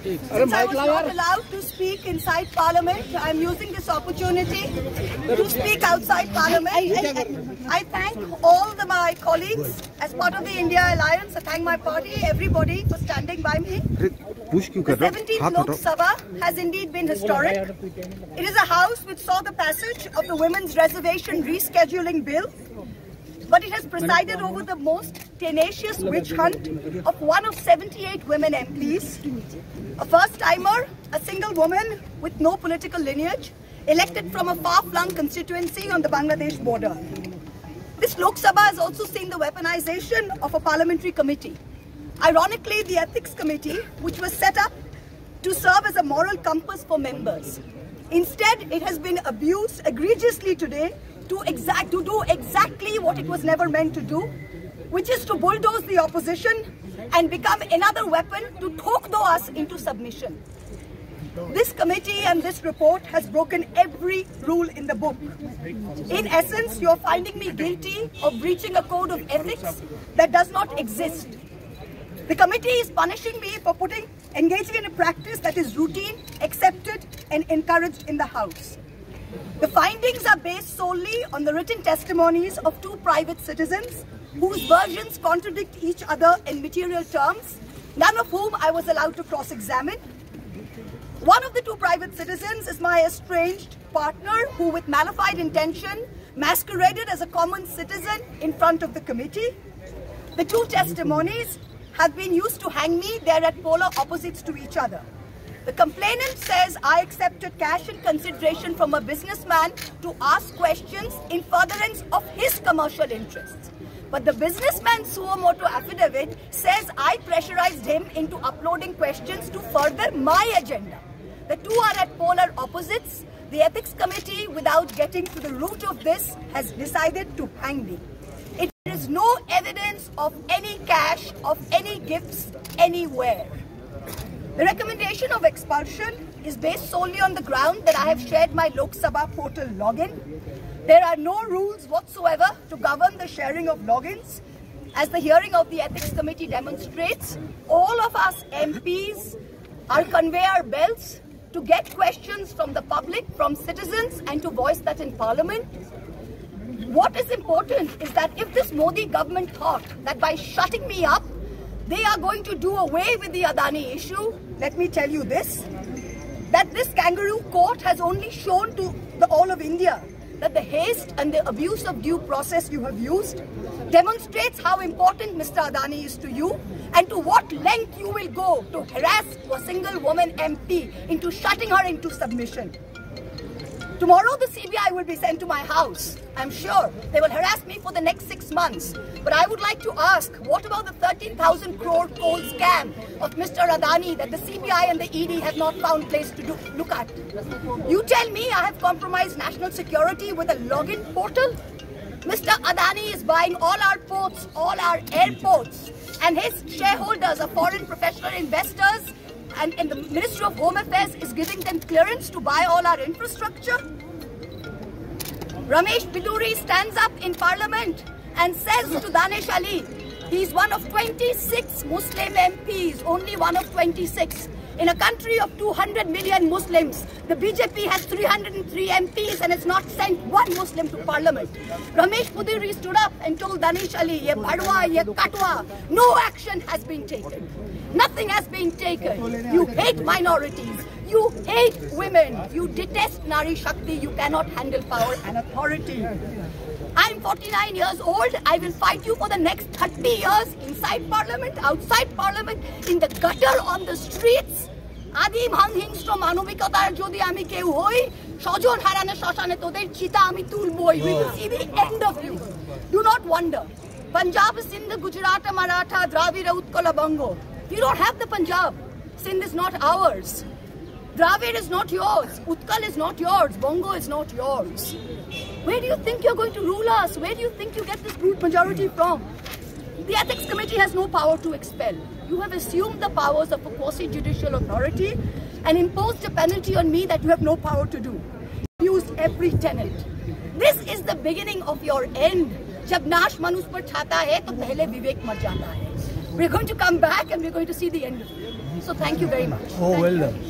Since I was not allowed to speak inside Parliament, I am using this opportunity to speak outside Parliament. I thank all my colleagues as part of the India Alliance. I thank my party, everybody for standing by me. The 17th Lok Sabha has indeed been historic. It is a house which saw the passage of the Women's Reservation Rescheduling Bill, but it has presided over the most tenacious witch hunt of one of 78 women MPs, a first-timer, a single woman with no political lineage, elected from a far-flung constituency on the Bangladesh border. This Lok Sabha has also seen the weaponization of a parliamentary committee. Ironically, the Ethics Committee, which was set up to serve as a moral compass for members. Instead, it has been abused egregiously today to do exactly what it was never meant to do, which is to bulldoze the opposition and become another weapon to thokdo us into submission. This committee and this report has broken every rule in the book. In essence, you're finding me guilty of breaching a code of ethics that does not exist. The committee is punishing me for engaging in a practice that is routine, accepted, and encouraged in the House. The findings are based solely on the written testimonies of two private citizens whose versions contradict each other in material terms, none of whom I was allowed to cross-examine. One of the two private citizens is my estranged partner who, with malified intention, masqueraded as a common citizen in front of the committee. The two testimonies have been used to hang me. They're at polar opposites to each other. The complainant says I accepted cash in consideration from a businessman to ask questions in furtherance of his commercial interests. But the businessman's suo motu affidavit says I pressurized him into uploading questions to further my agenda. The two are at polar opposites. The Ethics Committee, without getting to the root of this, has decided to hang me. There is no evidence of any cash, of any gifts, anywhere. The recommendation of expulsion is based solely on the ground that I have shared my Lok Sabha portal login. There are no rules whatsoever to govern the sharing of logins. As the hearing of the Ethics Committee demonstrates, all of us MPs are conveyor belts to get questions from the public, from citizens, and to voice that in Parliament. What is important is that if this Modi government thought that by shutting me up, they are going to do away with the Adani issue, let me tell you this, that this kangaroo court has only shown to all of India that the haste and the abuse of due process you have used demonstrates how important Mr. Adani is to you and to what length you will go to harass a single woman MP into shutting her into submission. Tomorrow the CBI will be sent to my house. I'm sure they will harass me for the next 6 months. But I would like to ask, what about the 13,000 crore coal scam of Mr. Adani that the CBI and the ED have not found place to look at? You tell me I have compromised national security with a login portal? Mr. Adani is buying all our ports, all our airports, and his shareholders are foreign professional investors, and the Ministry of Home Affairs is giving them clearance to buy all our infrastructure. Ramesh Biduri stands up in Parliament and says to Danish Ali, he's one of 26 Muslim MPs, only one of 26. In a country of 200 million Muslims, the BJP has 303 MPs and has not sent one Muslim to Parliament. Ramesh Biduri stood up and told Danish Ali, ye bhadwa, ye katwa, no action has been taken. Nothing has been taken. You hate minorities. You hate women. You detest Nari Shakti. You cannot handle power and authority. I'm 49 years old. I will fight you for the next 30 years inside Parliament, outside Parliament, in the gutter, on the streets. Adim hanghingstra manobikatar jodi ami keu hoi, shojon harane shoshane toder chita ami tulboi. We will see the end of you. Do not wonder. Punjab, Sindh, Gujarat, Maratha, Dravida, Utkala, Bongo. You don't have the Punjab. Sindh is not ours. Dravid is not yours. Utkal is not yours. Bongo is not yours. Where do you think you're going to rule us? Where do you think you get this brute majority from? The Ethics Committee has no power to expel. You have assumed the powers of a quasi-judicial authority and imposed a penalty on me that you have no power to do. You used every tenet. This is the beginning of your end. जब नाश मनुष्य पर छाता है तो पहले विवेक मर जाता है. We're going to come back and we're going to see the end of it. So thank you very much. Oh, well done.